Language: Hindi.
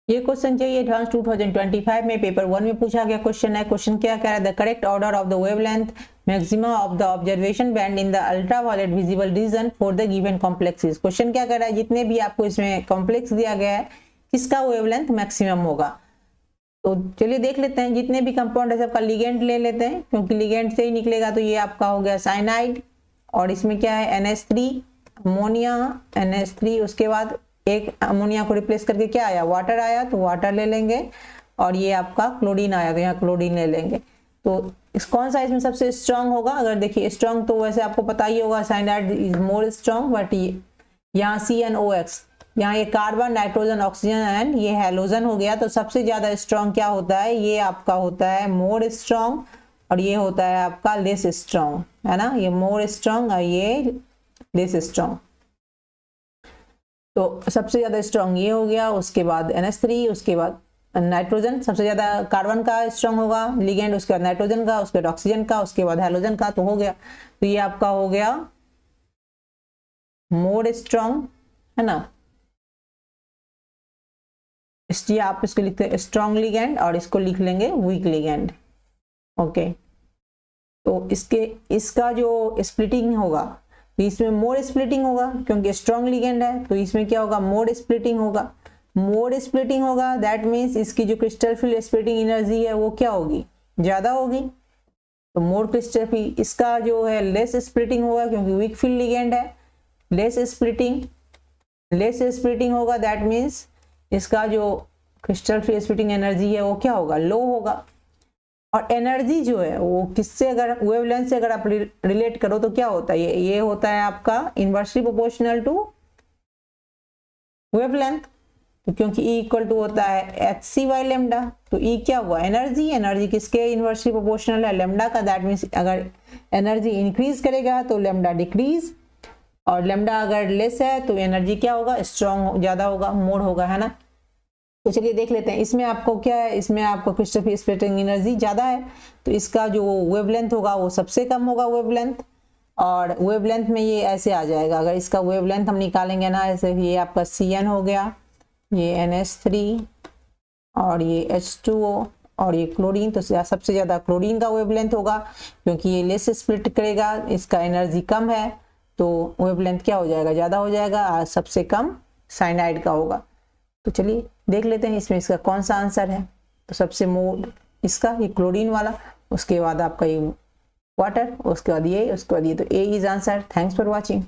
ये क्वेश्चन चाहिए एडवांस 2025 में पेपर 1 में पूछा गया क्वेश्चन है। क्वेश्चन क्या कह रहा है, the correct order of the wavelength maxima of the observation band in the ultraviolet visible region for the given complexes. Question क्या कह रहा है, जितने भी आपको इसमें कॉम्प्लेक्स दिया गया है किसका वेवलेंथ मैक्सिमम होगा। तो चलिए देख लेते हैं, जितने भी कंपाउंड है सबका लिगेंड ले लेते हैं, क्योंकि लिगेंड से ही निकलेगा। तो ये आपका हो गया साइनाइड, और इसमें क्या है NH3 अमोनिया NH3, उसके बाद एक अमोनिया को रिप्लेस करके क्या आया, वाटर आया, तो वाटर ले लेंगे। और ये आपका क्लोरीन आया, तो यहाँ क्लोरीन ले लेंगे। तो इस कौन सा इसमें सबसे स्ट्रांग होगा, अगर देखिए स्ट्रांग तो वैसे आपको पता ही होगा cyanide is more strong, but ये यहाँ CnOx, यहाँ ये कार्बन नाइट्रोजन ऑक्सीजन एंड ये हेलोजन हो गया। तो सबसे ज्यादा स्ट्रांग क्या होता है, ये आपका होता है मोर स्ट्रांग, और ये होता है आपका लेस स्ट्रांग, है ना। ये मोर स्ट्रांग और ये लेस स्ट्रांग। तो सबसे ज्यादा स्ट्रांग ये हो गया, उसके बाद NH3, उसके बाद नाइट्रोजन, सबसे ज्यादा कार्बन का स्ट्रांग होगा लिगेंड, उसके बाद नाइट्रोजन का, उसके बाद ऑक्सीजन का, उसके बाद हेलोजन का। तो हो गया, तो ये आपका हो गया मोर स्ट्रांग, है ना। इसलिए आप इसको लिखते हैं स्ट्रांग लिगेंड, और इसको लिख लेंगे वीक लिगेंड। ओके, तो इसका जो स्प्लिटिंग होगा, तो इसमें मोर स्प्लिटिंग होगा, क्योंकि स्ट्रांग लिगेंड है। तो इसमें क्या होगा, मोर स्प्लिटिंग होगा। मोर स्प्लिटिंग होगा दैट मीन्स इसकी जो क्रिस्टल फील्ड स्प्लिटिंग एनर्जी है वो क्या होगी, ज्यादा होगी। तो मोर क्रिस्टल फील्ड, इसका जो है लेस स्प्लिटिंग होगा, क्योंकि वीक फील्ड लिगेंड है। लेस स्प्लिटिंग होगा दैट मीन्स इसका जो क्रिस्टल फील्ड स्प्लिटिंग एनर्जी है वो क्या होगा, लो होगा। और एनर्जी जो है वो किससे, अगर वेवलेंथ से अगर आप रिलेट करो तो क्या होता है, ये होता है आपका इनवर्सली प्रोपोर्शनल टू वेवलेंथ। तो क्योंकि E इक्वल टू होता है hc/λ, तो E क्या हुआ, एनर्जी किसके इनवर्सली प्रोपोर्शनल है, लैम्डा का। दैट मीन्स अगर एनर्जी इंक्रीज करेगा तो लैम्डा डिक्रीज, और लैम्डा अगर लेस है तो एनर्जी क्या होगा, स्ट्रॉन्ग ज्यादा होगा, मोर होगा, है ना। तो चलिए देख लेते हैं, इसमें आपको क्या है, इसमें आपको क्रिस्टल फील्ड स्प्लिटिंग एनर्जी ज्यादा है, तो इसका जो वेवलेंथ होगा वो सबसे कम होगा वेवलेंथ। और वेवलेंथ में ये ऐसे आ जाएगा, अगर इसका वेवलेंथ हम निकालेंगे ना, ऐसे ये आपका Cn हो गया, ये NH3 और ये H2O और ये क्लोरीन। तो सबसे ज्यादा क्लोरीन का वेवलेंथ होगा, क्योंकि ये लेस स्प्लिट करेगा, इसका एनर्जी कम है, तो वेवलेंथ क्या हो जाएगा, ज्यादा हो जाएगा। सबसे कम साइनाइड का होगा। तो चलिए देख लेते हैं इसमें इसका कौन सा आंसर है। तो सबसे मोर इसका ये क्लोरीन वाला, उसके बाद आपका ये वाटर, उसके बाद ये, उसके बाद ये। तो A is answer. Thanks for watching.